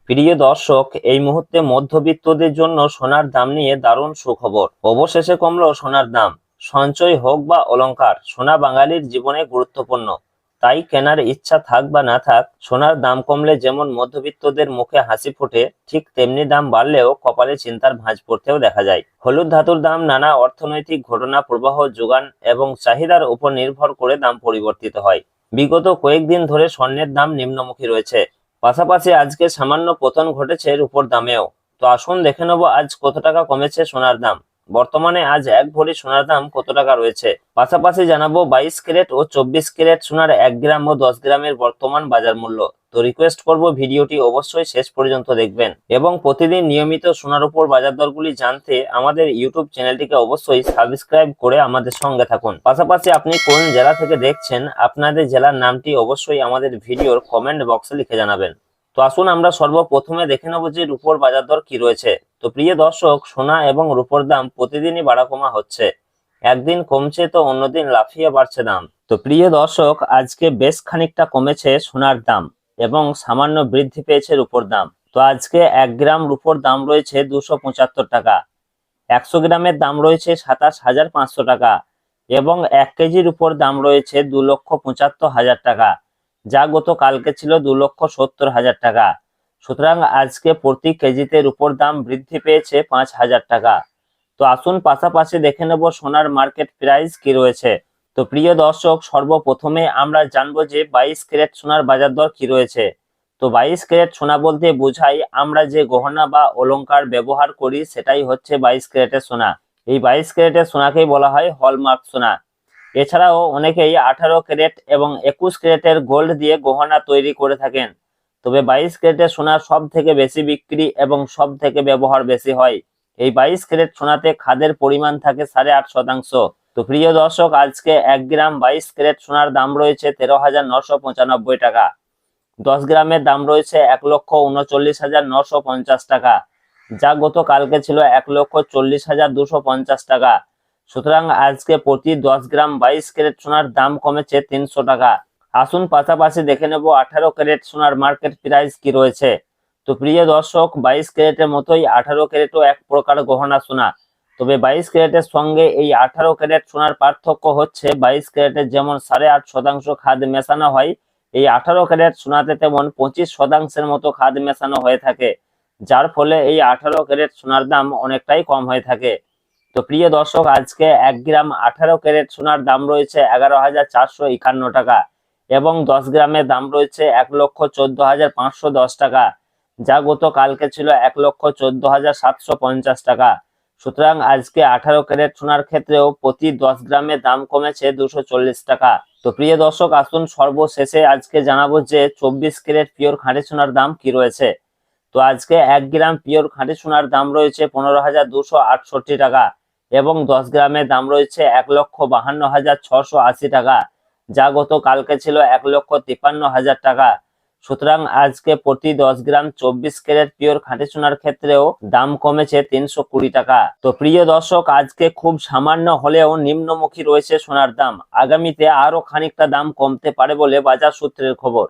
প্রিয় দর্শক, এই মুহূর্তে মধ্যবিত্তদের জন্য সোনার দাম নিয়ে দারুণ সুখবর। অবশেষে কমলো সোনার দাম। সঞ্চয় হোক বা অলংকার, সোনা বাঙালির জীবনে গুরুত্বপূর্ণ। তাই কেনার ইচ্ছা থাক বা না থাক, সোনার দাম কমলে যেমন মধ্যবিত্তদের মুখে হাসি ফোটে, ঠিক তেমনি দাম বাড়লেও কপালে চিন্তার ভাঁজ পড়তেও দেখা যায়। হলুদ ধাতুর দাম নানা অর্থনৈতিক ঘটনা, প্রবাহ, যোগান এবং চাহিদার উপর নির্ভর করে দাম পরিবর্তিত হয়। বিগত কয়েকদিন ধরে স্বর্ণের দাম নিম্নমুখী রয়েছে। পাশাপাশি আজকে সামান্য পতন ঘটেছে রূপোর দামেও। তো আসুন দেখে নেবো আজ কত টাকা কমেছে সোনার দাম। বর্তমানে আজ 1 ভরি সোনার দাম কত টাকা রয়েছে। পাশাপাশি জানাবো 22 ক্যারেট ও 24 ক্যারেট সোনার 1 গ্রাম ও 10 গ্রামের বর্তমান বাজার মূল্য। তো রিকোয়েস্ট করব ভিডিওটি অবশ্যই শেষ পর্যন্ত দেখবেন এবং প্রতিদিন নিয়মিত সোনার উপর বাজার দরগুলি জানতে আমাদের ইউটিউব চ্যানেলটিকে অবশ্যই সাবস্ক্রাইব করে আমাদের সঙ্গে থাকুন। পাশাপাশি আপনি কোন জেলা থেকে দেখছেন, আপনাদের জেলার নামটি অবশ্যই আমাদের ভিডিওর কমেন্ট বক্সে লিখে জানাবেন। তো আসুন আমরা সর্বপ্রথমে দেখে নেব যে রূপোর বাজার দর কি রয়েছে। তো প্রিয় দর্শক, সোনা এবং রূপোর দাম প্রতিদিনই বাড়া কমা হচ্ছে। একদিন কমছে তো অন্যদিন লাফিয়ে বাড়ছে দাম। তো প্রিয় দর্শক, আজকে বেশ খানিকটা কমেছে সোনার দাম এবং সামান্য বৃদ্ধি পেয়েছে রূপোর দাম। তো আজকে 1 গ্রাম রূপোর দাম রয়েছে 275 টাকা, 100 গ্রামের দাম রয়েছে 27,500 টাকা এবং 1 কেজির উপর দাম রয়েছে 2,75,000 টাকা, যা গতকালকে ছিল 2,70,000 টাকা। সুতরাং আজকে প্রতি কেজিতে রূপোর দাম বৃদ্ধি পেয়েছে 5,000 টাকা। তো আসুন পাশাপাশি দেখে নেব সোনার মার্কেট প্রাইস কি রয়েছে। তো প্রিয় দর্শক, সর্বপ্রথমে আমরা জানবো যে 22 ক্যারেট সোনার বাজার দর কি রয়েছে। তো 22 ক্যারেট সোনা বলতে বোঝাই আমরা যে গহনা বা অলংকার ব্যবহার করি সেটাই হচ্ছে 22 ক্যারেটের সোনা। এই 22 ক্যারেটের সোনাকেই বলা হয় হলমার্ক সোনা। এছাড়াও অনেকেই 18 ক্যারেট এবং 21 ক্যারেটের গোল্ড দিয়ে গহনা তৈরি করে থাকেন। তবে 22 ক্যারেটের সোনা সব থেকে বেশি বিক্রি এবং সব থেকে ব্যবহার বেশি হয়। এই 22 ক্যারেট সোনাতে খাদের পরিমাণ থাকে 8.5%। তো প্রিয় দর্শক, আজকে 1 গ্রাম 22 ক্যারেট সোনার দাম রয়েছে 13,995 টাকা। 10 গ্রামের দাম রয়েছে 1,39,950 টাকা, যা গতকালকে ছিল 1,40,250 টাকা। সুতরাং আজকে প্রতি 10 গ্রাম 22 ক্যারেট সোনার দাম কমেছে 300 টাকা। আসুন পাশাপাশি দেখে নেব 18 ক্যারেট সোনার মার্কেট প্রাইস কি রয়েছে। তো প্রিয় দর্শক, 22 ক্যারেটের মতোই 18 ক্যারেটও এক প্রকার গহনা সোনা। তবে 22 ক্যারেটের সঙ্গে এই 18 ক্যারেট সোনার পার্থক্য হচ্ছে 22 ক্যারেটের যেমন 8.5% খাদ মেশানো হয়, এই 18 ক্যারেট সোনাতে তেমন 25% মতো খাদ মেশানো হয়ে থাকে, যার ফলে এই 18 ক্যারেট সোনার দাম অনেকটাই কম হয়ে থাকে। তো প্রিয় দর্শক, আজকে 1 গ্রাম 18 ক্যারেট সোনার দাম রয়েছে 11,451 টাকা এবং 10 গ্রামের দাম রয়েছে 1,14,510 টাকা, যা গতকালকে ছিল 1,14,750 টাকা। সুতরাং আজকে 18 ক্যারেট সোনার ক্ষেত্রেও প্রতি 10 গ্রামের দাম কমেছে 240 টাকা। তো প্রিয় দর্শক, আসুন সর্বশেষে আজকে জানাবো যে 24 ক্যারেট পিওর খাঁটি সোনার দাম কি রয়েছে। তো আজকে 1 গ্রাম পিওর খাঁটি সোনার দাম রয়েছে 15,268 টাকা এবং 10 গ্রামের দাম রয়েছে 1,52,680 টাকা, যা গতকালকে ছিল 1,53,000 টাকা। সুতরাং আজকে প্রতি 10 গ্রাম 24 ক্যারেট পিওর খাঁটি সোনার ক্ষেত্রেও দাম কমেছে 320 টাকা। তো প্রিয় দর্শক, আজকে খুব সামান্য হলেও নিম্নমুখী রয়েছে সোনার দাম। আগামীতে আরো খানিকটা দাম কমতে পারে বলে বাজার সূত্রের খবর।